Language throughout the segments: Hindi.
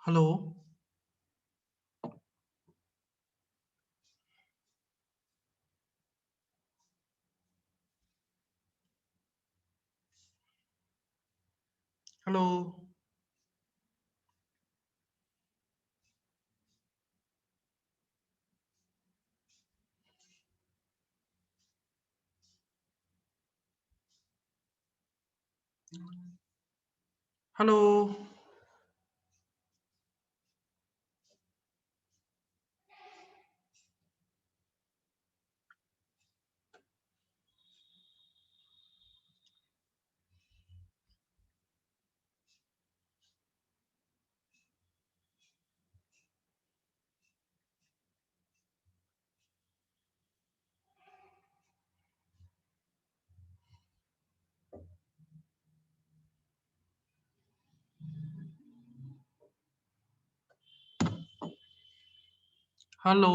Hello. Hello. Hello. Hello.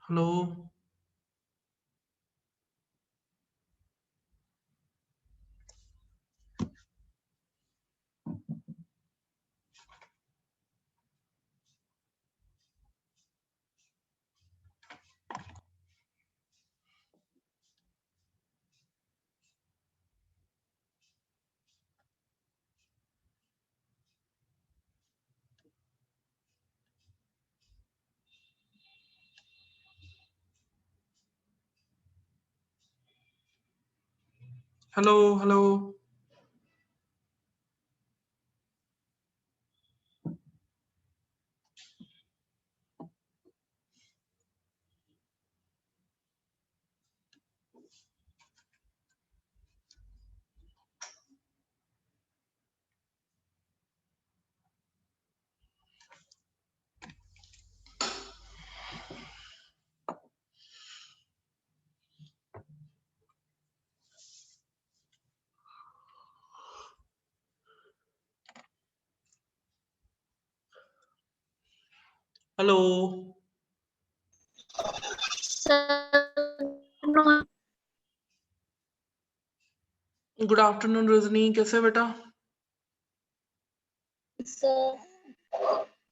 Hello. Hello. Hello. Hello. Good afternoon Rajni, कैसे बेटा? Sir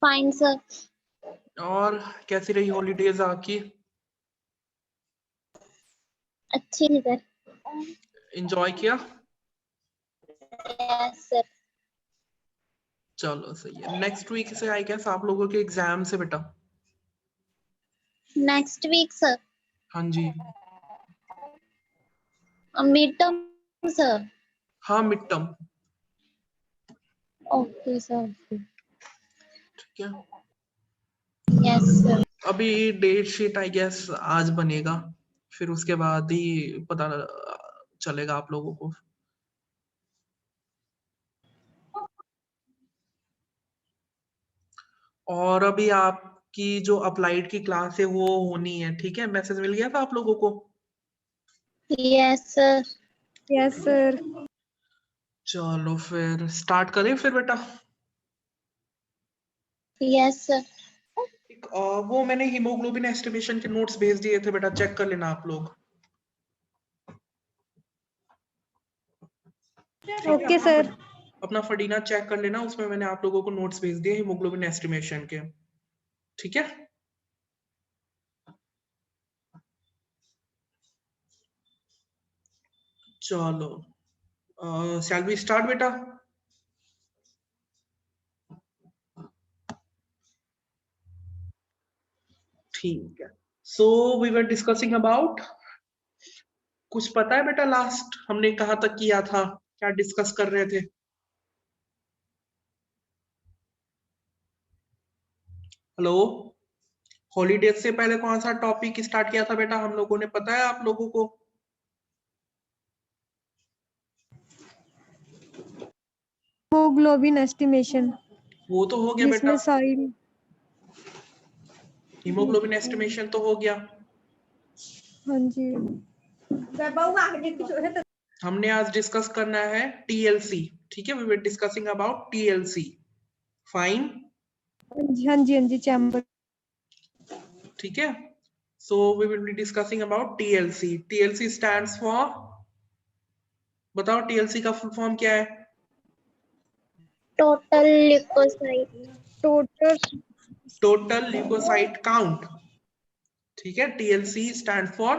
fine sir. और कैसी रही हॉलीडेज आपकी? अच्छी थी सर। एंजॉय किया? Yes sir. चलो सही है। नेक्स्ट वीक से आई गेस आप लोगों के एग्जाम से बेटा। Next week sir. हाँ जी। Mid term sir. हाँ, मिड टर्म। Okay sir. ठीक है। Yes sir. अभी डेट शीट आई गेस आज बनेगा, फिर उसके बाद ही पता चलेगा आप लोगों को। और अभी आपकी जो अप्लाइड की क्लास है वो होनी है, ठीक है? मैसेज मिल गया था आप लोगों को? Yes sir. Yes sir. चलो फिर स्टार्ट करें फिर बेटा। Yes sir. वो मैंने हीमोग्लोबिन एस्टिमेशन के नोट्स भेज दिए थे बेटा, चेक कर लेना आप लोग। Okay sir. अपना फडीना चेक कर लेना, उसमें मैंने आप लोगों को नोट्स भेज दिए हीमोग्लोबिन एस्टिमेशन के, ठीक है? चलो शैल वी स्टार्ट बेटा? ठीक है। So we were discussing about, कुछ पता है बेटा लास्ट हमने कहाँ तक किया था, क्या डिस्कस कर रहे थे? हेलो। हॉलीडेज से पहले कौन सा टॉपिक स्टार्ट किया था बेटा हम लोगों ने, पता है आप लोगों को? हीमोग्लोबिन एस्टिमेशन, वो तो हो गया बेटा, जिसमें सारी हीमोग्लोबिन एस्टिमेशन तो हो गया। हाँ जी। हमने आज डिस्कस करना है टीएलसी, ठीक है? We were discussing about TLC. Fine, हाँ जी चैम्बर। ठीक है। So we will be discussing about TLC. TLC stands for, बताओ टीएलसी का फुल फॉर्म क्या है? Total leukocyte. Total total leukocyte count, ठीक है। TLC stand for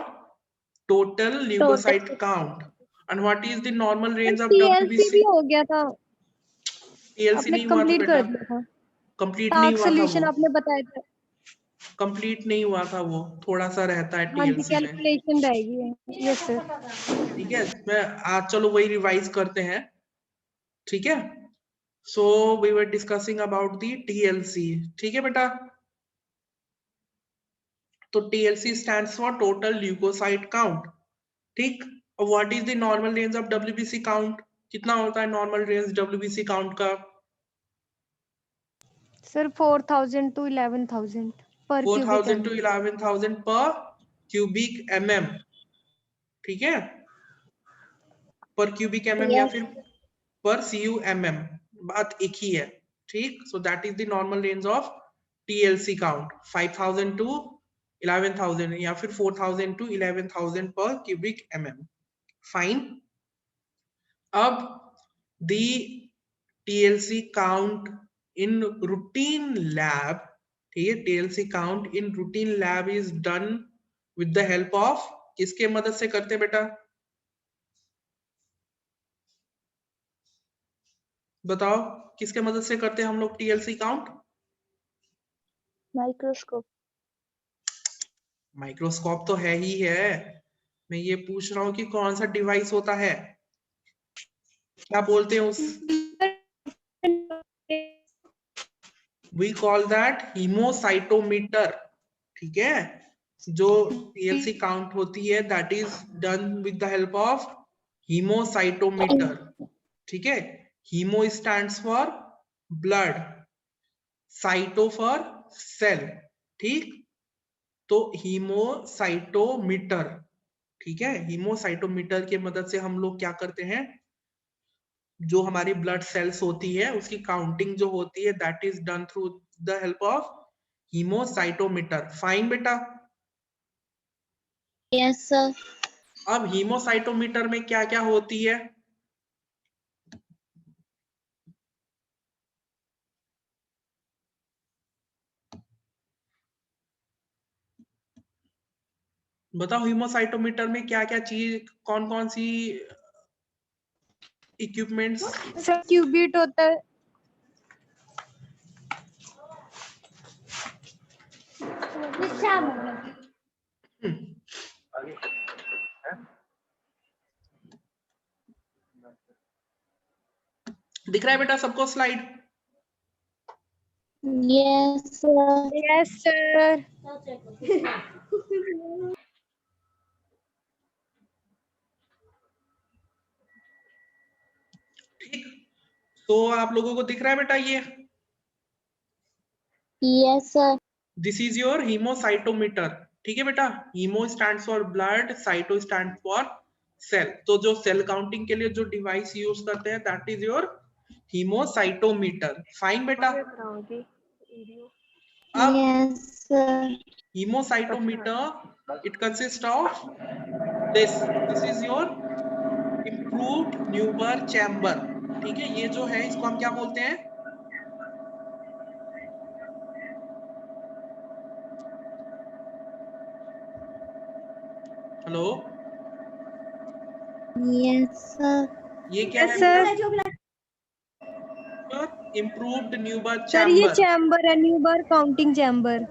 total leukocyte total count. And what is the normal range of TLC WBC? भी हो गया था, टीएलसी आपने नहीं हुआ था कंप्लीट बेटा, कर दिया था। कंप्लीट नहीं टास्क हुआ था वो, सोल्यूशन आपने बताया था। कंप्लीट नहीं हुआ था वो, थोड़ा सा रहता है हाँ जी, टीएलसी में, कैलकुलेशन रहेगी। Yes sir. ठीक है। मैं आज चलो वही रिवाइज करते हैं, ठीक है। So we were discussing about the TLC, ठीक है बेटा। तो TLC stands for total leukocyte count, ठीक। और what is the normal range of WBC count? कितना होता है नॉर्मल रेंज डब्ल्यूबीसी काउंट का? सर 4000 to 11,000 पर क्यूबिक 4000 एम। to 11,000 पर क्यूबिक एमएम, ठीक है, पर क्यूबिक एमएम या यस फिर पर सीयू एमएम, बात एक ही है, ठीक। So that is the normal range of TLC count, 5000 to 11,000 या फिर 4000 टू 11,000 पर क्यूबिक एमएम, फाइन। अब the TLC count in routine lab, ठीक है, TLC count in routine lab is done with the help of, किसके मदद से करते बेटा? बताओ किसके मदद से करते हैं हम लोग टीएलसी काउंट? माइक्रोस्कोप। माइक्रोस्कोप तो है ही है, मैं ये पूछ रहा हूं कि कौन सा डिवाइस होता है, क्या बोलते हैं उस, वी कॉल दैट हीमोसाइटोमीटर, ठीक है। जो टीएलसी काउंट होती है that is done with the help of haemocytometer, ठीक है। Haemo stands for blood, cyto for cell, ठीक। तो हीमोसाइटोमीटर, ठीक है, हीमोसाइटोमीटर की मदद से हम लोग क्या करते हैं, जो हमारी ब्लड सेल्स होती है उसकी काउंटिंग जो होती है that is done through the help of haemocytometer, fine बेटा। Yes sir. अब हीमोसाइटोमीटर में क्या क्या होती है? बताओ हीमोसाइटोमीटर में क्या क्या चीज, कौन कौन सी इक्विपमेंट्स? सर क्यूबिट होता है। दिख रहा है बेटा सबको slide? Yes sir. Yes sir. ठीक, तो आप लोगों को दिख रहा है बेटा ये, yes sir. This is your haemocytometer, ठीक है बेटा। Haemo stands for blood, cyto stand for cell, तो जो सेल काउंटिंग के लिए जो डिवाइस यूज करते हैं that is your haemocytometer, fine बेटा। अब yes sir. hemocytometer, it consists of this is your improved Neuber chamber, ठीक है। ये जो है इसको हम क्या बोलते हैं? Hello, yes sir. ये क्या है यस बेटा? सर। improved Neuber सर ये chamber, चैम्बर है, न्यू बार काउंटिंग चैम्बर।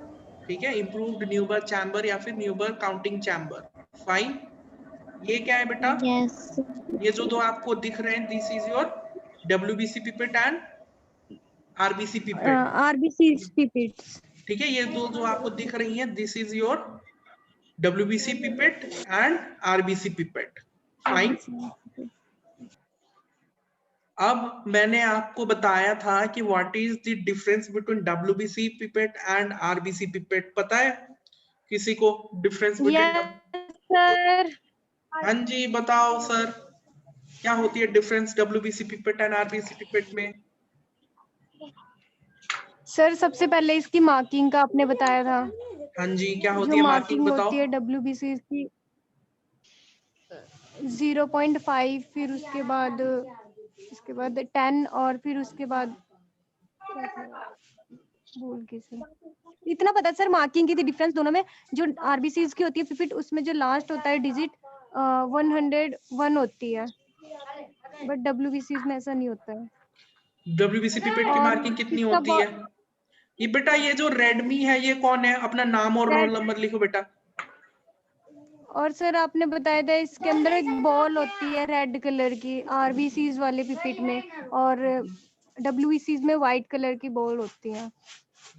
ठीक है, improved Neuber chamber या फिर Neuber counting chamber, फाइन। ये क्या है बेटा? यस। ये जो दो आपको दिख रहे हैं this is your WBC pipette and RBC pipette, RBC pipettes. ठीक है। ये दो जो आपको दिख रही हैं this is your WBC pipette and RBC pipette, fine. अब मैंने आपको बताया था कि what is the difference between WBC pipette and RBC pipette, पता है किसी को डिफरेंस बिटवीन? Yes sir. हाँ जी बताओ सर, क्या होती है difference WBC pipette and RBC pipette में? सर सबसे पहले इसकी मार्किंग का आपने बताया था, हाँ जी, क्या होती जो है मार्किंग मार्किंग बताओ। होती है WBC की 0.5, फिर उसके बाद 10, और फिर उसके बाद क्या था? भूल गई सर। इतना पता है सर मार्किंग की डिफरेंस दोनों में। जो RBCs की होती है पिपिट, उसमें जो लास्ट होता है डिजिट 101 होती है, बट WBCs में ऐसा नहीं होता है। WBC पिपेट की और मार्किंग कितनी इसका होती है? ये बेटा ये जो रेडमी है ये कौन है? अपना नाम और रोल नंबर लिखो बेटा। और सर आपने बताया था इसके अंदर एक बॉल होती है रेड कलर की RBCs वाले पिपिट में, और WBCs में व्हाइट कलर की बॉल होती है।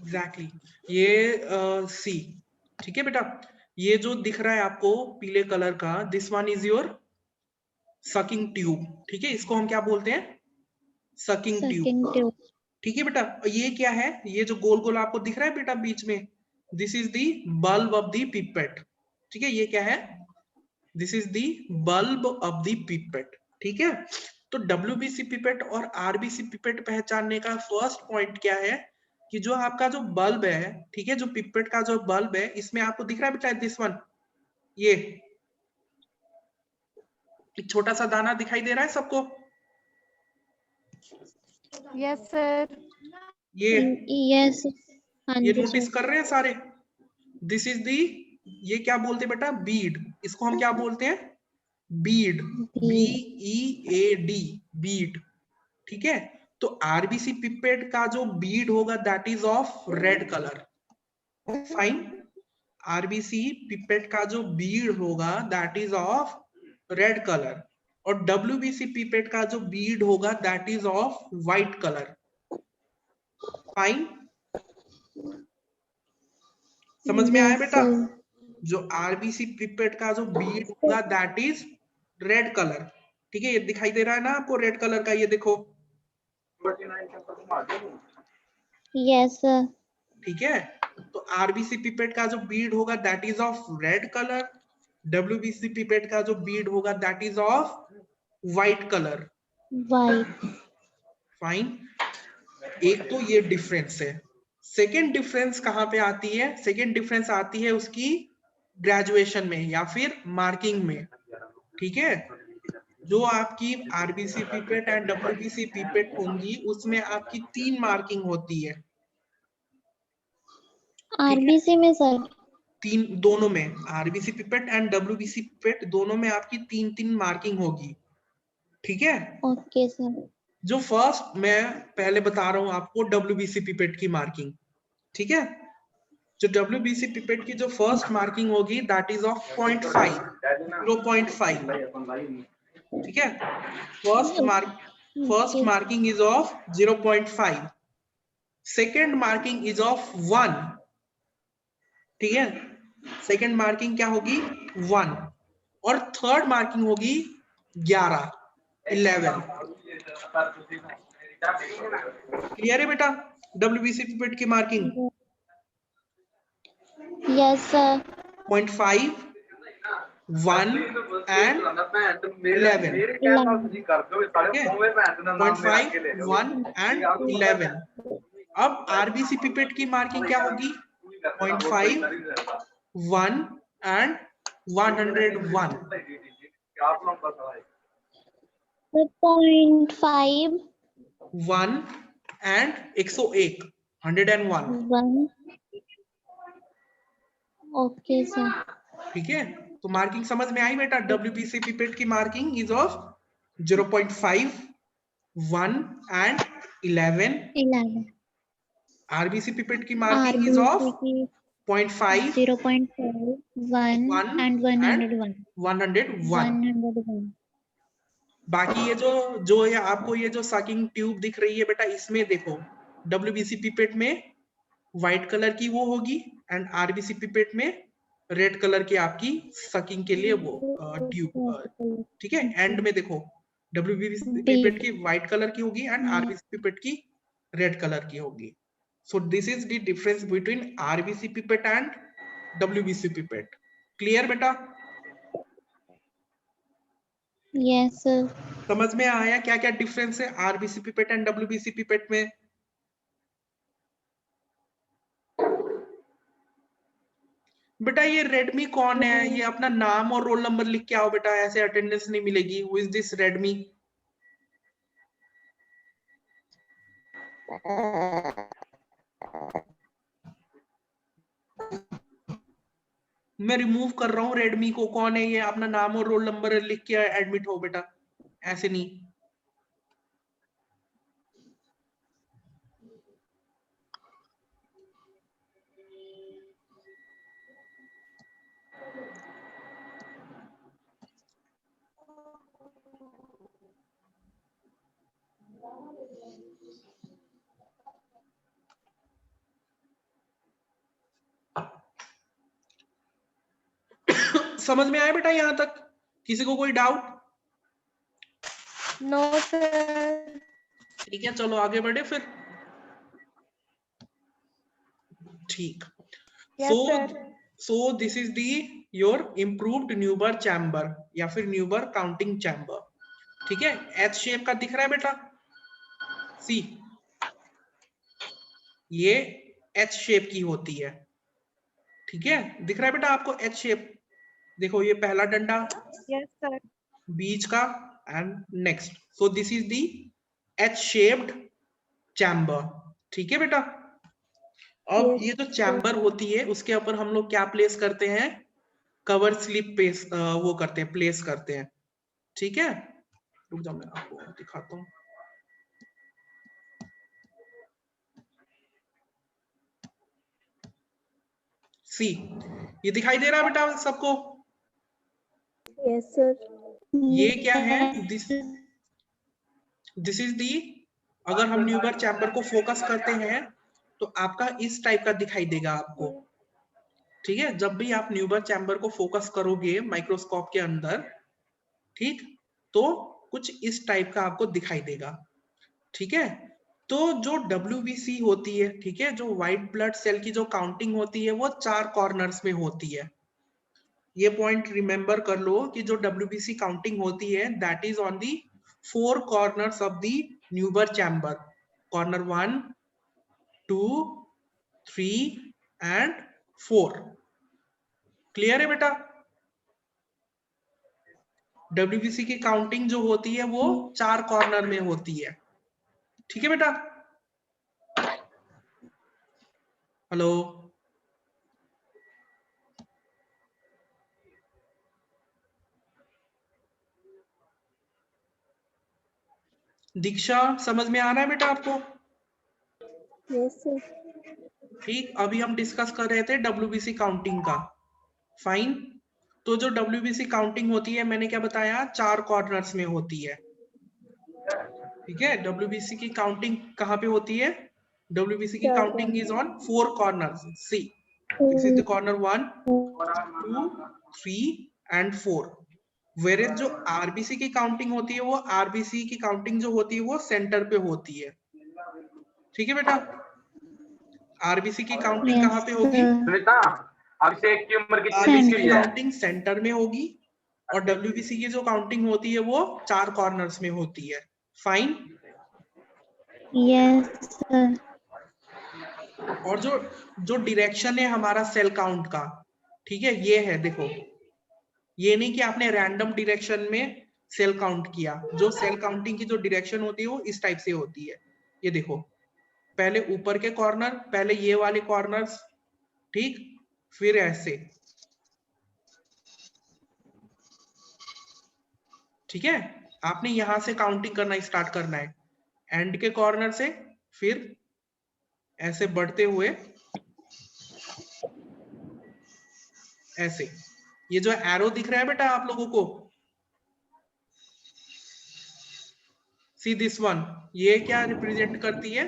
एग्जैक्टली ये सी, ठीक है बेटा। ये जो दिख रहा है आपको पीले कलर का, this one is your sucking tube, ठीक है। इसको हम क्या बोलते हैं? Sucking Sucking tube, tube. ठीक है बेटा। ये क्या है? ये जो गोल गोल आपको दिख रहा है बेटा बीच में, this is the bulb of the pipette, ठीक है। ये क्या है? This is the bulb of the pipette, ठीक है। तो WBC पिपेट और RBC पिपेट पहचानने का फर्स्ट पॉइंट क्या है कि जो आपका जो बल्ब है, ठीक है, जो पिपेट का जो बल्ब है, इसमें आपको दिख रहा है बेटा दिस वन, ये एक छोटा सा दाना दिखाई दे रहा है सबको? Yes sir. ये Yes. हाँ ये जी नोटिस सर. कर रहे हैं सारे? दिस इज दी, ये क्या बोलते हैं बेटा? बीड। इसको हम क्या बोलते हैं? बीड, B. BEAD, बीड, ठीक है। तो RBC पिपेट का जो बीड होगा that is of red colour, fine. RBC pipette का जो बीड होगा that is of red colour, और WBC पिपेट का जो बीड होगा that is of white colour, fine. समझ में आया Yes बेटा? sir. जो RBC पिपेट का जो बीड होगा दैट इज रेड कलर, ठीक है। ये दिखाई दे रहा है ना आपको रेड कलर का? ये देखो, Yes sir. ठीक है। तो RBC पिपेट का जो बीड होगा that is of red colour, WBC pipette का जो बीड होगा that is of white colour, White. Fine. एक तो ये डिफरेंस है। सेकेंड डिफरेंस कहां पे आती है? सेकेंड डिफरेंस आती है उसकी ग्रेजुएशन में या फिर मार्किंग में, ठीक है। जो आपकी RBC pipette and WBC pipette होंगी उसमें आपकी 3 मार्किंग होती है, ठीक है। RBC में सर. तीन, दोनों में RBC pipette and WBC pipette दोनों में आपकी 3-3 मार्किंग होगी, ठीक है। Okay sir. जो फर्स्ट मैं पहले बता रहा हूं आपको WBC पिपेट की मार्किंग, ठीक है। जो WBC पिपेट की जो फर्स्ट मार्किंग होगी दैट इज ऑफ 0.5, 0.5, ठीक है। First Okay. Marking is of 0.5, second marking is of 1, ठीक है। सेकेंड मार्किंग क्या होगी? 1, और थर्ड मार्किंग होगी 11, 11। क्लियर है बेटा WBC पिपेट की मार्किंग? Yes sir. 0.5, 1 and 11, 11. ठीक है। 0.5, 1 and 11। अब RBC पिपेट की मार्किंग क्या होगी? 0.5, 1 and 101, 0.5. 1 and 101, 101, 1. Okay sir. ठीक है। तो मार्किंग समझ में आई बेटा? WBC पिपेट की marking is of 0.5, 1 and 11। 11. RBC pipette की मार्किंग इज ऑफ RBC की 0.5, 0.5, 1 1 and and 101. 101। 101. बाकी ये जो ये आपको ये जो सकिंग ट्यूब दिख रही है बेटा, इसमें देखो WBC पिपेट में व्हाइट कलर की वो होगी एंड RBC पिपेट में रेड कलर की आपकी सकिंग के लिए वो ट्यूब, ठीक है। एंड में देखो WBC पिपेट की व्हाइट कलर की होगी एंड RBC पिपेट की रेड कलर की होगी। सो this is the difference between RBC pipette and WBC pipette. Clear बेटा? Yes sir. समझ में आया क्या क्या डिफरेंस है RBC pipette and WBC pipette में? बेटा ये रेडमी कौन है? ये अपना नाम और रोल नंबर लिख के आओ बेटा, ऐसे अटेंडेंस नहीं मिलेगी। Who is this Redmi? मैं रिमूव कर रहा हूँ रेडमी को। कौन है ये? अपना नाम और रोल नंबर लिख के एडमिट हो बेटा, ऐसे नहीं। समझ में आया बेटा यहाँ तक? किसी को कोई डाउट? No sir. ठीक है, चलो आगे बढ़े फिर। ठीक। सो this is the your improved Neuber chamber या फिर न्यूबर काउंटिंग चैम्बर। ठीक है, एच शेप का दिख रहा है बेटा? सी, ये एच शेप की होती है। ठीक है, दिख रहा है बेटा आपको एच शेप? देखो ये पहला डंडा, यस सर। बीच का end next. So this is the H shaped chamber. ठीक है बेटा? अब ये जो चैम्बर होती है उसके ऊपर हम लोग क्या प्लेस करते हैं? कवर स्लिप पेस वो करते हैं, प्लेस करते हैं। ठीक है, रुक जाओ मैं आपको दिखाता हूँ। सी, ये दिखाई दे रहा है बेटा सबको? Yes sir. ये क्या है? दिस इज दी, अगर हम न्यूबर चैम्बर को फोकस करते हैं तो आपका इस टाइप का दिखाई देगा आपको। ठीक है, जब भी आप न्यूबर चैम्बर को फोकस करोगे माइक्रोस्कोप के अंदर, ठीक, तो कुछ इस टाइप का आपको दिखाई देगा। ठीक है, तो जो WBC होती है, ठीक है, जो व्हाइट ब्लड सेल की जो काउंटिंग होती है वो 4 कॉर्नर्स में होती है। ये पॉइंट रिमेंबर कर लो कि जो WBC काउंटिंग होती है that is on the 4 corners of the Neuber chamber. Corner 1, 2, 3 and 4। Clear है बेटा? WBC की काउंटिंग जो होती है वो 4 कॉर्नर में होती है। ठीक है बेटा? हेलो, दीक्षा समझ में आ रहा है बेटा आपको? Yes sir. ठीक, अभी हम डिस्कस कर रहे थे WBC काउंटिंग का। फाइन, तो जो WBC काउंटिंग होती है मैंने क्या बताया? 4 कॉर्नर्स में होती है। ठीक है, WBC की काउंटिंग कहाँ पे होती है? WBC की counting is on 4 corners. See, this is the corner 1, 2, 3 and 4। Where जो RBC की काउंटिंग होती है वो RBC की काउंटिंग जो होती है वो सेंटर पे होती है। ठीक है बेटा? RBC की काउंटिंग कहाँ पे होगी? अभिषेक की उम्र कितनी RBC हुई की है? काउंटिंग सेंटर में होगी और WBC की जो काउंटिंग होती है वो 4 कॉर्नर्स में होती है। फाइन। Yes sir. और जो डायरेक्शन है हमारा सेल काउंट का, ठीक है, ये है। देखो, ये नहीं कि आपने रैंडम डायरेक्शन में सेल काउंट किया। जो सेल काउंटिंग की जो डायरेक्शन होती है वो इस टाइप से होती है। ये देखो, पहले ऊपर के कॉर्नर, पहले ये वाले कॉर्नर्स, ठीक, फिर ऐसे। ठीक है, आपने यहां से काउंटिंग करना स्टार्ट करना है, एंड के कॉर्नर से, फिर ऐसे बढ़ते हुए ऐसे। ये जो एरो दिख रहा है बेटा आप लोगों को, सी दिस वन, ये क्या रिप्रेजेंट करती है?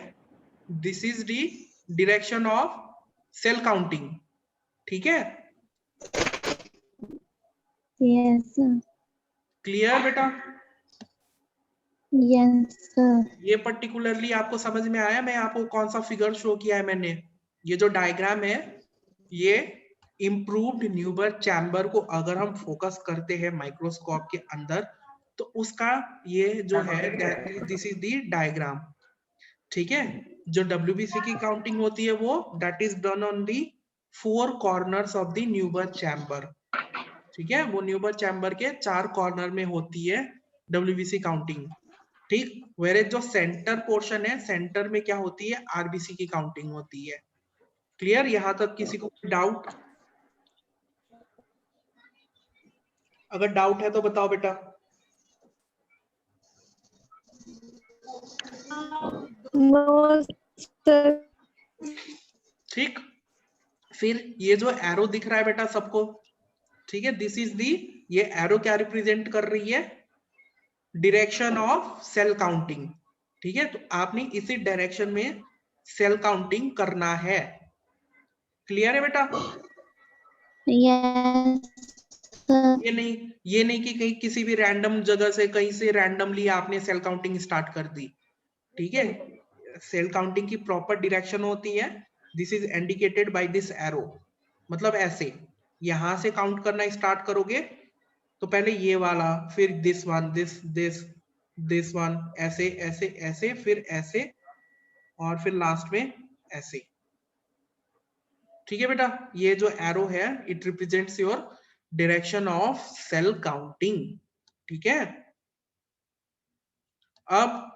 This is the direction of cell counting. ठीक है, यस सर। क्लियर बेटा? Yes sir. ये पर्टिकुलरली आपको समझ में आया? मैं आपको कौन सा फिगर शो किया है मैंने? ये जो डायग्राम है, ये इम्प्रूव्ड न्यूबर चैम्बर को अगर हम फोकस करते हैं माइक्रोस्कोप के अंदर तो उसका ये जो है दिस इज दी डायग्राम। ठीक है, जो WBC की काउंटिंग होती है वो that is done on the 4 corners of the Neuber chamber. ठीक है, वो न्यूबर चैम्बर के 4 कॉर्नर में होती है डब्ल्यूबीसी काउंटिंग। ठीक, वेरे जो सेंटर पोर्शन है, सेंटर में क्या होती है, आरबीसी की काउंटिंग होती है। क्लियर? यहां तक किसी को डाउट? अगर डाउट है तो बताओ बेटा। No sir. ठीक, फिर ये जो एरो दिख रहा है बेटा सबको, ठीक है, दिस इज दी, ये एरो क्या रिप्रेजेंट कर रही है, डायरेक्शन ऑफ सेल काउंटिंग। ठीक है, तो आपने इसी डायरेक्शन में सेल काउंटिंग करना है। क्लियर है बेटा? Yes, sir. ये नहीं कि कहीं किसी भी रैंडम जगह से, कहीं से रैंडमली आपने सेल काउंटिंग स्टार्ट कर दी। ठीक है, सेल काउंटिंग की प्रॉपर डायरेक्शन होती है, this is indicated by this arrow. मतलब ऐसे यहां से काउंट करना स्टार्ट करोगे तो पहले ये वाला, फिर दिस वन, दिस वन, ऐसे ऐसे ऐसे, फिर ऐसे, और फिर लास्ट में ऐसे। ठीक है बेटा, ये जो एरो है it represents your direction of cell counting. ठीक है, अब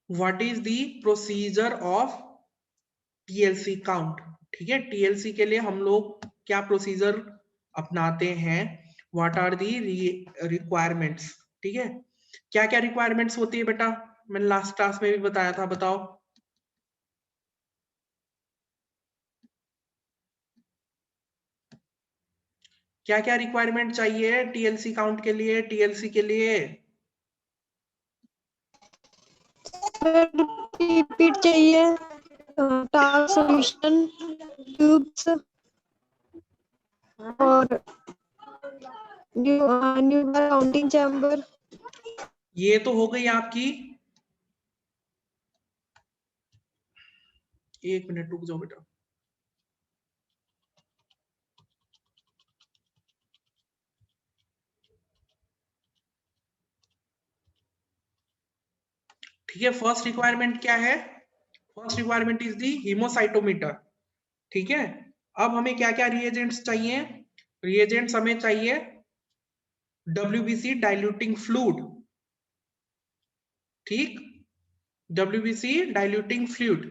what is the procedure of TLC count. ठीक है, टीएलसी के लिए हम लोग क्या प्रोसीजर अपनाते हैं, व्हाट आर दी रिक्वायरमेंट्स। ठीक है, क्या क्या रिक्वायरमेंट्स होती है बेटा, मैंने लास्ट क्लास में भी बताया था, बताओ। क्या क्या रिक्वायरमेंट चाहिए टीएलसी काउंट के लिए, टीएलसी के लिए? रिपीट चाहिए, टास्क सॉल्यूशन, क्यूब्स और न्यू काउंटिंग चैम्बर। ये तो हो गई आपकी, एक मिनट रुक जाओ बेटा। ठीक है, फर्स्ट रिक्वायरमेंट क्या है, first requirement is the haemocytometer. ठीक है, अब हमें क्या क्या रिएजेंट्स चाहिए, रिएजेंट्स हमें चाहिए WBC डाइल्यूटिंग फ्लूइड। ठीक, WBC डाइल्यूटिंग फ्लूइड।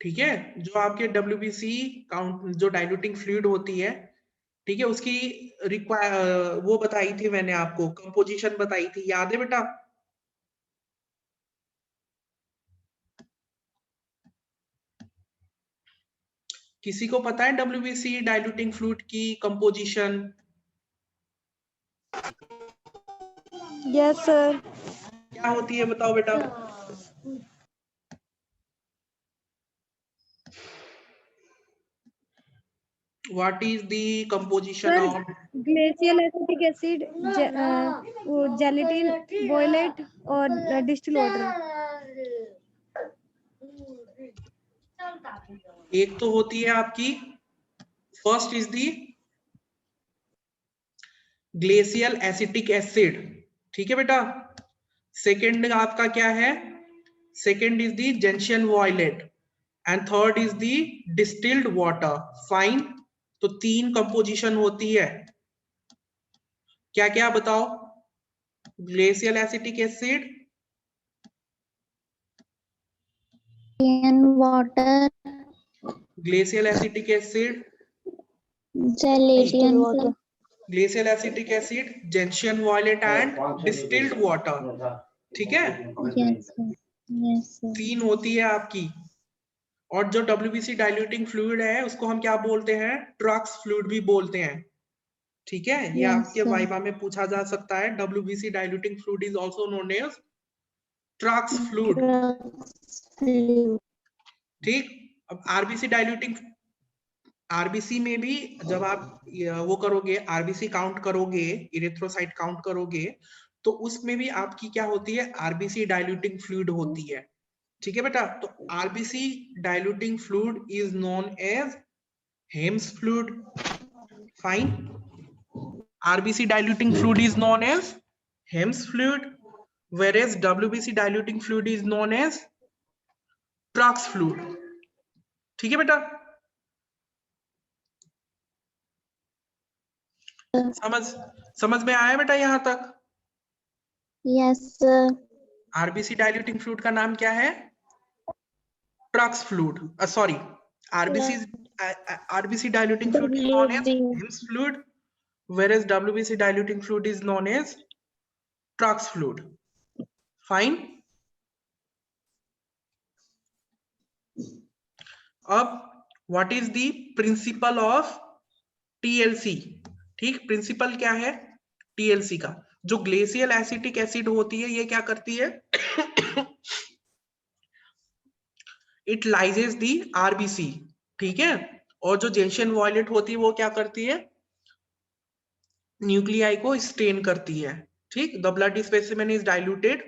ठीक है, जो आपके WBC काउंट, जो डाइल्यूटिंग फ्लूइड होती है, ठीक है, उसकी वो बताई थी मैंने आपको, कंपोजिशन बताई थी, याद है बेटा? किसी को पता है WBC डाइल्यूटिंग फ्लूइड की कंपोजिशन? Yes sir. क्या होती है बताओ बेटा? What is the composition sir of? Glacial acetic acid, gelatin, violet और डिस्टिल वाटर। एक तो होती है आपकी, first is the glacial acetic acid. ठीक है बेटा, सेकेंड आपका क्या है, second is the gentian violet, and third is the distilled water. Fine, तो 3 कंपोजिशन होती है, क्या क्या बताओ? Glacial acetic acid, And water, glacial acetic acid, gelatin, sir. Glacial acetic acid, gentian violet and distilled water. ठीक है, Yes, sir. Yes, sir. 3 होती है आपकी। और जो WBC डाइल्यूटिंग फ्लूइड है उसको हम क्या बोलते हैं, ट्रक्स फ्लूइड भी बोलते हैं। ठीक है, ये Yes, आपके sir. वाइवा में पूछा जा सकता है, WBC diluting fluid is also known as Turk's fluid. Drugs, fluid. ठीक, अब आरबीसी डाइल्यूटिंग, आरबीसी में भी जब आप वो करोगे, आरबीसी काउंट करोगे, इरेथ्रोसाइट काउंट करोगे, तो उसमें भी आपकी क्या होती है, आरबीसी डाइल्यूटिंग फ्लूइड होती है। ठीक है बेटा, तो RBC diluting fluid is known as Hayem's fluid. Fine. RBC diluting fluid is known as Hems fluid, whereas WBC diluting fluid is known as Prox fluid. ठीक है बेटा, समझ में आया बेटा यहां तक? Yes, sir. RBC diluting fluid का नाम क्या है? Prox fluid. Sorry, RBC diluting fluid is known as Hems fluid, whereas WBC diluting fluid is known as Prox fluid. Fine. अब what is the principle of TLC? ठीक, प्रिंसिपल क्या है टीएलसी का? जो ग्लेशियल एसिटिक एसिड होती है ये क्या करती है? It lyses the RBC. ठीक है, और जो जेंशियन वॉयलेट होती है वो क्या करती है? न्यूक्लियाई को स्टेन करती है. ठीक, the blood specimen is diluted.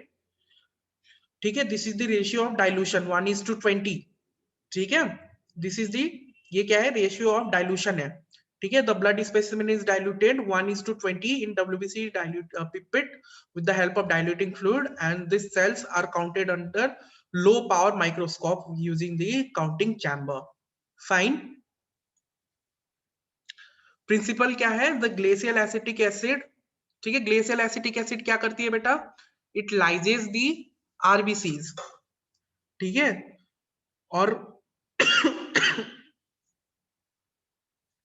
ठीक है, this is the ratio of dilution 1:20. ठीक है, दिस इज दी, ये क्या है? रेशियो ऑफ डाइल्यूशन है. ठीक है, the blood specimen is diluted 1:20 in WBC pipette with the help of diluting fluid, and these cells are counted under low power microscope using the counting chamber. Fine. Principle क्या है? The glacial acetic acid. ठीक है, ग्लेशियल एसिटिक एसिड क्या करती है बेटा? It lyses the RBCs. ठीक है, और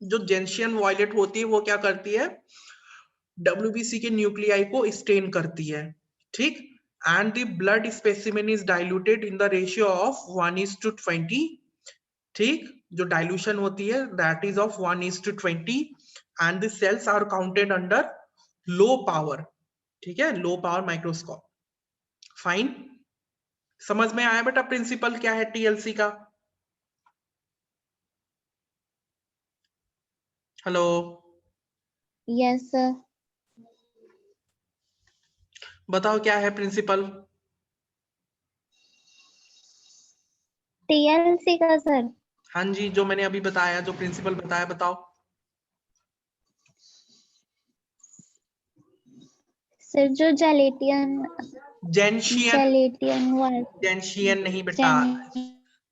जो जेंशियन वॉयलेट होती है वो क्या करती है? WBC के न्यूक्लियाई को स्टेन करती है. ठीक, and the blood specimen is diluted in the ratio of 1:20. ठीक, जो डाइल्यूशन होती है that is of 1:20, and the cells are counted under low power. ठीक है, लो पावर माइक्रोस्कोप. फाइन. समझ में आया बेटा प्रिंसिपल क्या है टीएलसी का? हेलो. Yes, sir. बताओ क्या है प्रिंसिपल? TLC का sir. हाँ जी, जो मैंने अभी बताया, जो प्रिंसिपल बताया, बताओ. Sir, जो जेलेटियन जेंशियन नहीं बेटा,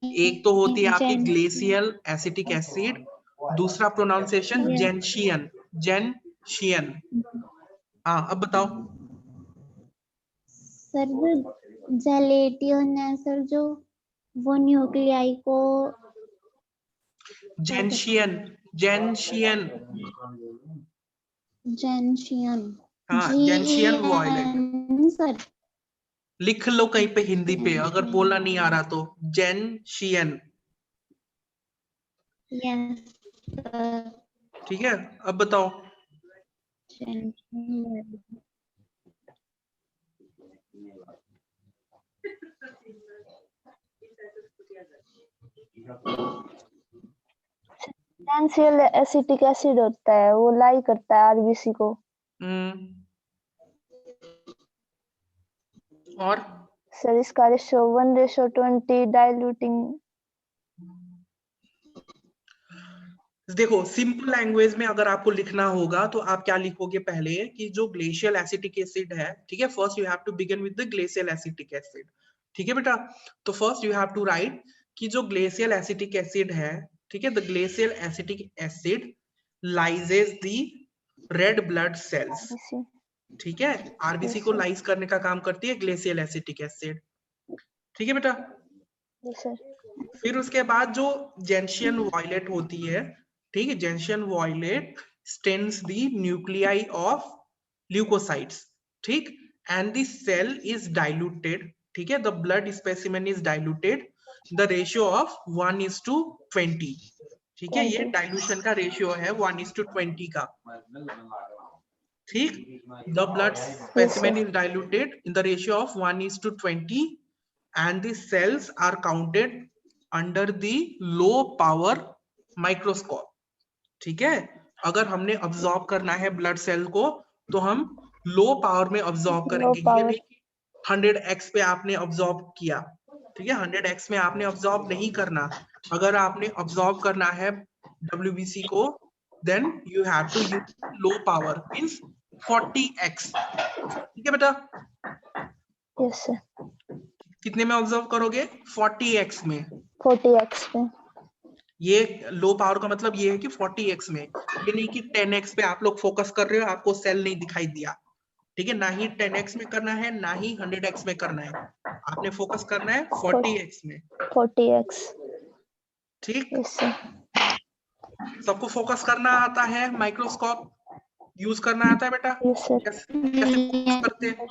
एक तो होती है आपकी ग्लेशियल एसिटिक एसिड, दूसरा प्रोनाउंसिएशन जेंशियन. हाँ, अब बताओ. सर जो जेलेटियन है सर, जो वो न्यूक्लियाई को जेंशियन. हाँ, जेंशियन वॉयलेट. सर लिख लो कहीं पे हिंदी पे, अगर बोलना नहीं आ रहा तो. जेंशियन. यस. ठीक है, अब बताओ. जेंशियल एसिटिक एसिड होता है, वो लाई करता है आरबीसी को. और सर इसका रेशियो 1:20 डाइल्यूटिंग. देखो, सिंपल लैंग्वेज में अगर आपको लिखना होगा तो आप क्या लिखोगे? पहले कि जो ग्लेशियल एसिटिक एसिड है, ठीक है, first you have to begin with the glacial acetic acid. ठीक है बेटा, तो first you have to write कि जो ग्लेशियल एसिटिक एसिड है, ठीक है, the glacial acetic acid lyses the red blood cells. ठीक है, आरबीसी को लाइज करने का काम करती है ग्लेशियल एसिटिक एसिड. ठीक है बेटा. फिर उसके बाद जो जेंशियन वॉयलेट होती है, ठीक है, gentian violet stains the nuclei of leucocytes. ठीक, and the cell is diluted. ठीक है, the blood specimen is diluted the ratio of 1:20. ठीक है, ये डाइल्यूशन का रेशियो है 1:20 का. ठीक, the blood specimen is diluted in the ratio of 1:20, and the cells are counted under the low power microscope. ठीक है, अगर हमने ऑब्जॉर्व करना है ब्लड सेल को तो हम लो पावर में ऑब्जॉर्व करेंगे. ये नहीं 100x पे आपने ऑब्जॉर्व किया. ठीक है, 100x में आपने ऑब्जॉर्व नहीं करना। अगर आपने ऑब्जॉर्व करना है WBC को, then you have to use low power, means 40x। ठीक है बेटा, यस सर। कितने में ऑब्जर्व करोगे? 40x में। 40x पे। ये लो पावर का मतलब ये है कि 40x में, ये नहीं कि 10x पे आप लोग फोकस कर रहे हो, आपको सेल नहीं दिखाई दिया। ठीक है, ना ही 10x में करना है, ना ही 100x में करना है, आपने फोकस करना है 40x में। 40x। ठीक, यस सर। सबको फोकस करना आता है, माइक्रोस्कोप यूज करना आता है बेटा? Yes sir. कैसे फोकस करते हैं?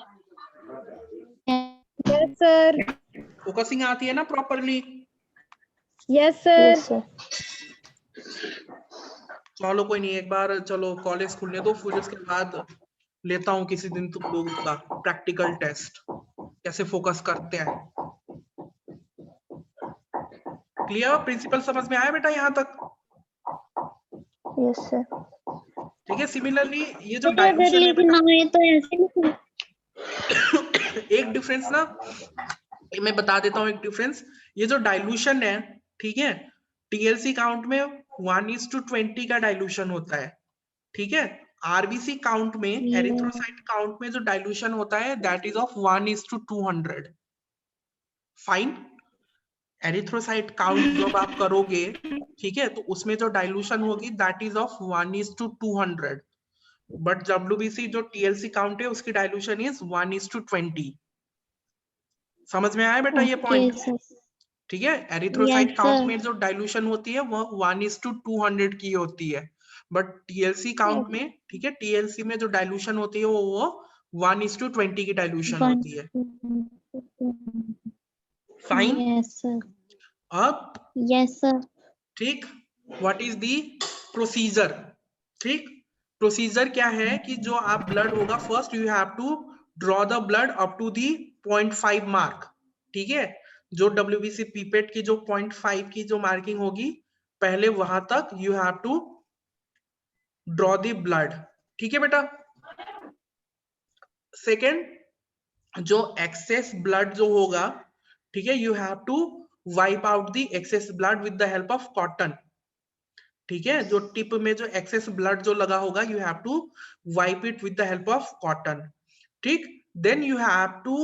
Yes sir. फोकसिंग आती है ना properly? Yes sir. Yes sir. चलो कोई नहीं, एक बार चलो कॉलेज खुलने दो, फिर उसके बाद लेता हूँ किसी दिन तुम लोगों का प्रैक्टिकल टेस्ट, कैसे फोकस करते हैं। क्लियर? प्रिंसिपल समझ में आया बेटा यहाँ तक? Yes sir. ठीक है, सिमिलरली ये जो डाइल्यूशन है बेटा, तो ऐसे एक डिफरेंस ना मैं बता देता हूँ, एक डिफरेंस, ये जो डाइल्यूशन है, ठीक है, टीएलसी काउंट में 1:20 का डाइल्यूशन होता है। ठीक है, आरबीसी काउंट में, एरिथ्रोसाइट काउंट में जो डाइल्यूशन होता है that is of 1:200। Fine, erythrocyte count जब आप करोगे, ठीक है, तो उसमें जो डाइल्यूशन होगी that is of 1:200, but WBC जो टीएलसी काउंट है उसकी डाइल्यूशन इज 1:20। समझ में आया बेटा ये पॉइंट? ठीक है, एरिथ्रोसाइट काउंट में जो डाइल्यूशन होती है वो 1:200 की होती है, बट टीएलसी काउंट में, ठीक है, टीएलसी में जो डाइल्यूशन होती है वो 1:20 की डाइल्यूशन होती है। Fine, yes sir. अब यस सर। ठीक, व्हाट इज दी प्रोसीजर? ठीक, प्रोसीजर क्या है कि जो आप ब्लड होगा, first you have to draw the blood up to the 0.5 mark. ठीक है, जो डब्ल्यूबीसी पीपेट की जो 0.5 की जो मार्किंग होगी, पहले वहां तक you have to draw the blood. ठीक है बेटा, सेकेंड जो एक्सेस ब्लड जो होगा, ठीक है, you have to wipe out the excess blood with the help of cotton. ठीक है, जो टिप में जो एक्सेस ब्लड जो लगा होगा, you have to wipe it with the help of cotton. ठीक, then you have to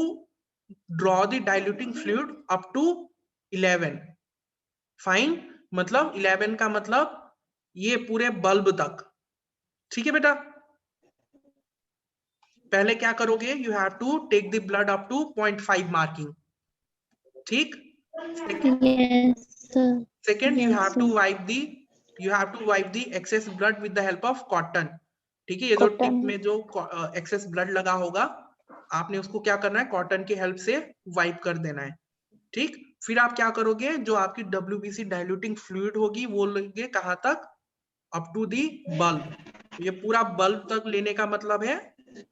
draw the diluting fluid up to 11। Fine, मतलब 11 का मतलब ये पूरे बल्ब तक। ठीक है बेटा, पहले क्या करोगे, you have to take the blood up to 0.5 marking. ठीक, yes sir. Second you Yes, have sir. To wipe the excess blood with the help of cotton. ठीक है, ये जो टिप Cotton. में जो एक्सेस ब्लड लगा होगा, आपने उसको क्या करना है, कॉटन की हेल्प से वाइप कर देना है। ठीक, फिर आप क्या करोगे, जो आपकी WBC डाइल्यूटिंग फ्लूइड होगी वो लेंगे कहां तक, अप टू दी बल्ब। ये पूरा बल्ब तक लेने का मतलब है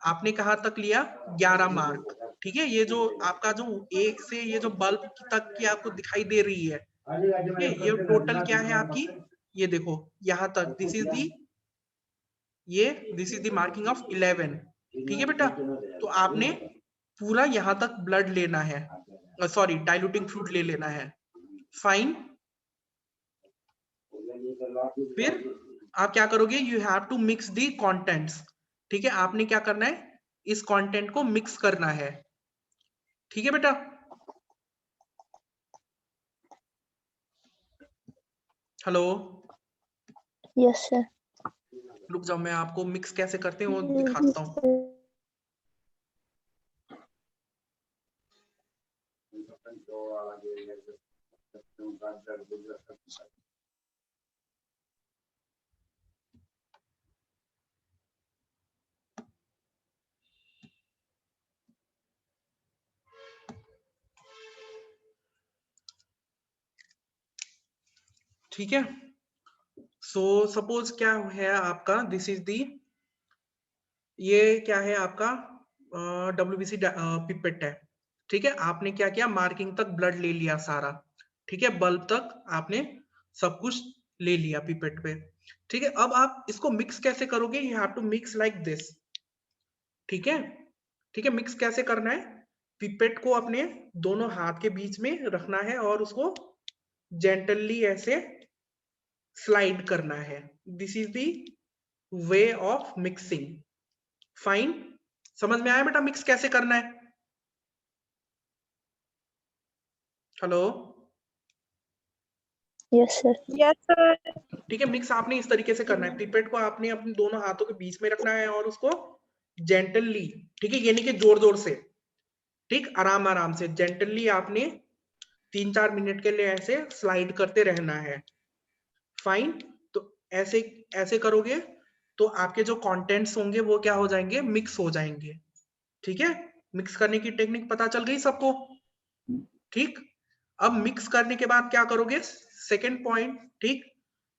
आपने कहां तक लिया, 11 मार्क। ठीक है, ये जो आपका जो एक से ये जो बल्ब तक की आपको दिखाई दे रही है, ठीक है, ये टोटल क्या है आपकी, ये देखो यहाँ तक, this is the marking of 11। ठीक है बेटा, तो आपने पूरा यहाँ तक ब्लड लेना है, सॉरी डाइल्यूटिंग फ्लूइड ले लेना है। फाइन, फिर आप क्या करोगे, you have to mix the contents. ठीक है, आपने क्या करना है, इस कंटेंट को मिक्स करना है। ठीक है बेटा, हेलो, Yes sir. रुक जाओ, मैं आपको मिक्स कैसे करते हैं वो दिखाता हूँ। ठीक है, सो सपोज क्या है आपका, दिस इज दी, ये क्या है आपका WBC पिपेट है। ठीक है, आपने क्या किया, मार्किंग तक ब्लड ले लिया सारा। ठीक है, बल्ब तक आपने सब कुछ ले लिया पिपेट पे। ठीक है, अब आप इसको मिक्स कैसे करोगे, you have to mix like this. ठीक है, ठीक है, मिक्स कैसे करना है, पिपेट को अपने दोनों हाथ के बीच में रखना है और उसको जेंटली ऐसे स्लाइड करना है। This is the way of mixing. Fine, समझ में आया बेटा मिक्स कैसे करना है? Hello, yes sir. Yes sir. ठीक है, मिक्स आपने इस तरीके से करना है। पिपेट को आपने अपने दोनों हाथों के बीच में रखना है और उसको जेंटली, ठीक है, ये नहीं कि जोर जोर से, ठीक, आराम आराम से जेंटली आपने 3-4 मिनट के लिए ऐसे स्लाइड करते रहना है। फाइन, तो ऐसे ऐसे करोगे तो आपके जो कंटेंट्स होंगे वो क्या हो जाएंगे, मिक्स हो जाएंगे। ठीक है, मिक्स करने की टेक्निक पता चल गई सबको? ठीक, अब मिक्स करने के बाद क्या करोगे, सेकेंड पॉइंट, ठीक,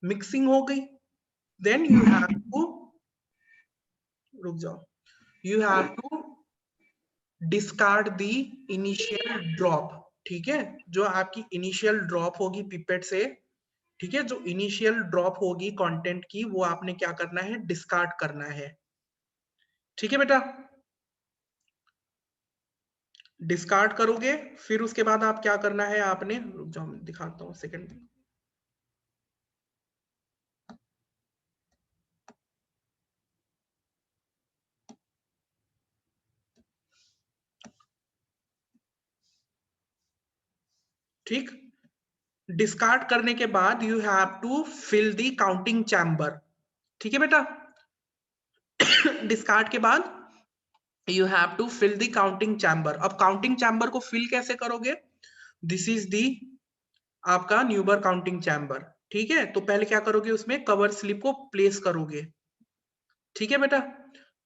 मिक्सिंग हो गई, देन यू हैव टू, रुक जाओ, you have to discard the initial drop. ठीक है, जो आपकी इनिशियल ड्रॉप होगी पिपेट से, ठीक है, जो इनिशियल ड्रॉप होगी कंटेंट की, वो आपने क्या करना है, डिस्कार्ड करना है। ठीक है बेटा, डिस्कार्ड करोगे, फिर उसके बाद आप क्या करना है, आपने, रुक जाओ मैं दिखाता हूँ सेकंड। ठीक, डिस्कार्ड करने के बाद you have to fill the counting chamber. ठीक है बेटा, डिस्कार्ड के बाद you have to fill the counting chamber. अब काउंटिंग चैम्बर को फिल कैसे करोगे, दिस इज दी आपका न्यूबर काउंटिंग चैम्बर। ठीक है, तो पहले क्या करोगे, उसमें कवर स्लिप को प्लेस करोगे। ठीक है बेटा,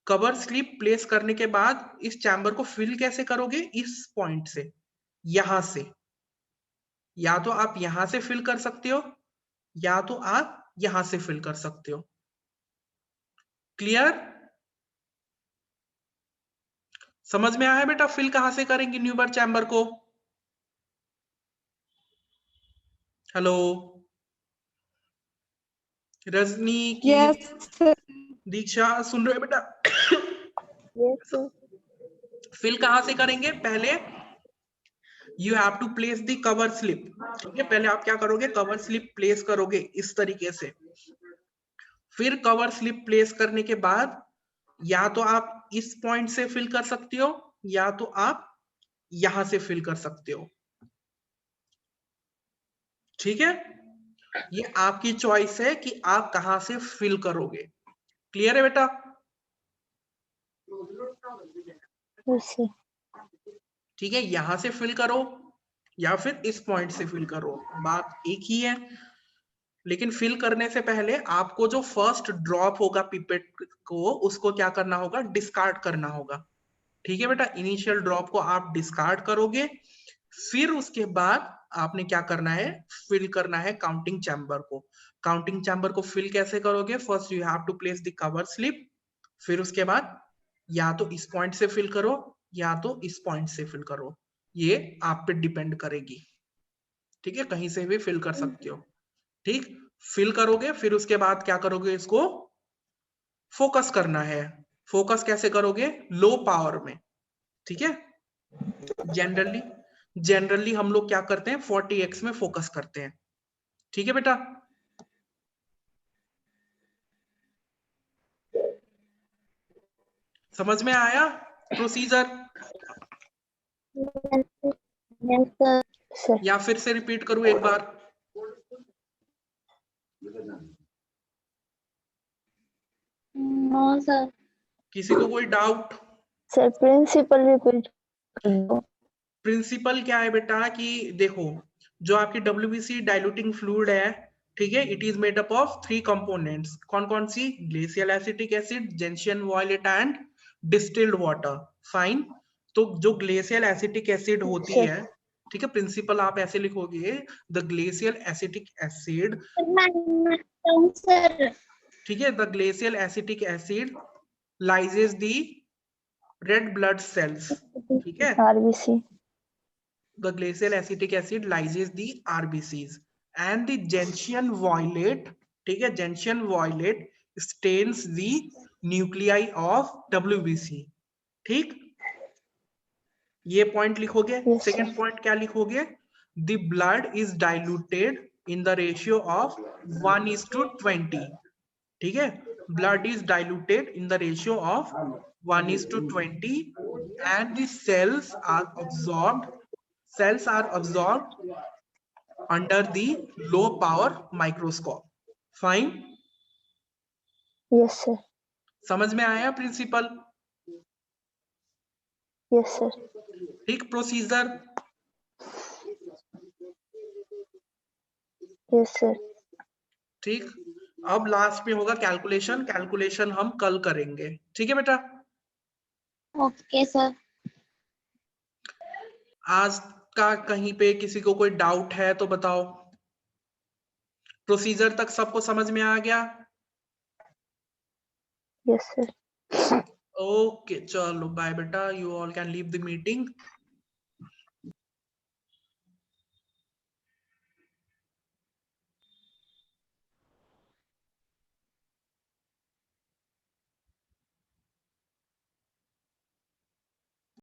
कवर स्लिप प्लेस करने के बाद इस चैम्बर को फिल कैसे करोगे, इस पॉइंट से, यहां से, या तो आप यहां से फिल कर सकते हो या तो आप यहां से फिल कर सकते हो। क्लियर, समझ में आया बेटा फिल कहां से करेंगे न्यूबर चैम्बर को? हेलो रजनी की, यस सर। दीक्षा सुन रहे हो बेटा? Yes sir. फिल कहां से करेंगे, पहले you have to place the cover slip. ठीक है, पहले आप क्या करोगे, कवर स्लिप प्लेस करोगे इस तरीके से। फिर कवर स्लिप प्लेस करने के बाद या तो आप इस पॉइंट से फिल कर सकते हो या तो आप यहां से फिल कर सकते हो। ठीक है, ये आपकी चॉइस है कि आप कहां से फिल करोगे। क्लियर है बेटा? Yes sir. ठीक है, यहां से फिल करो या फिर इस पॉइंट से फिल करो, बात एक ही है। लेकिन फिल करने से पहले आपको जो फर्स्ट ड्रॉप होगा पिपेट को, उसको क्या करना होगा, डिस्कार्ड करना होगा। ठीक है बेटा, इनिशियल ड्रॉप को आप डिस्कार्ड करोगे, फिर उसके बाद आपने क्या करना है, फिल करना है काउंटिंग चैम्बर को। काउंटिंग चैम्बर को फिल कैसे करोगे, first you have to place the cover slip, फिर उसके बाद या तो इस पॉइंट से फिल करो या तो इस पॉइंट से फिल करो, ये आप पे डिपेंड करेगी। ठीक है, कहीं से भी फिल कर सकते हो। ठीक, फिल करोगे, फिर उसके बाद क्या करोगे, इसको फोकस करना है। फोकस कैसे करोगे, लो पावर में। ठीक है, जनरली हम लोग क्या करते हैं, 40x में फोकस करते हैं। ठीक है बेटा, समझ में आया प्रोसीजर यस सर। या फिर से रिपीट करूं एक बार? No sir. किसी को कोई डाउट? सर प्रिंसिपल रिपीट कर दो। प्रिंसिपल क्या है बेटा कि देखो, जो आपकी WBC डाइल्यूटिंग फ्लूइड है, ठीक है, it is made up of 3 components. कौन कौन सी, glacial acetic acid, gentian violet and distilled water. Fine, तो जो ग्लेशियल एसिटिक एसिड होती सर। है, ठीक है, प्रिंसिपल आप ऐसे लिखोगे, the glacial acetic acid, sir ठीक है, the glacial acetic acid lyses the red blood cells. ठीक है, RBC. the glacial acetic acid lyses the RBCs and the gentian violet, ठीक है, gentian violet stains the nuclei of WBC। ठीक, ये पॉइंट लिखोगे। Yes, sir. सेकेंड पॉइंट क्या लिखोगे? The blood is diluted in the ratio of 1:20। ठीक है, blood is diluted in the ratio of 1:20 and the cells are absorbed under the low power microscope. Fine. Yes, sir. समझ में आया प्रिंसिपल? Yes, sir. ठीक, प्रोसीजर। Yes, sir. ठीक, अब लास्ट में होगा कैलकुलेशन। कैलकुलेशन हम कल करेंगे। ठीक है बेटा? Okay sir. आज का कहीं पे किसी को कोई डाउट है तो बताओ। प्रोसीजर तक सबको समझ में आ गया? Yes, sir. ओके, चलो बाय बेटा, you all can leave the meeting.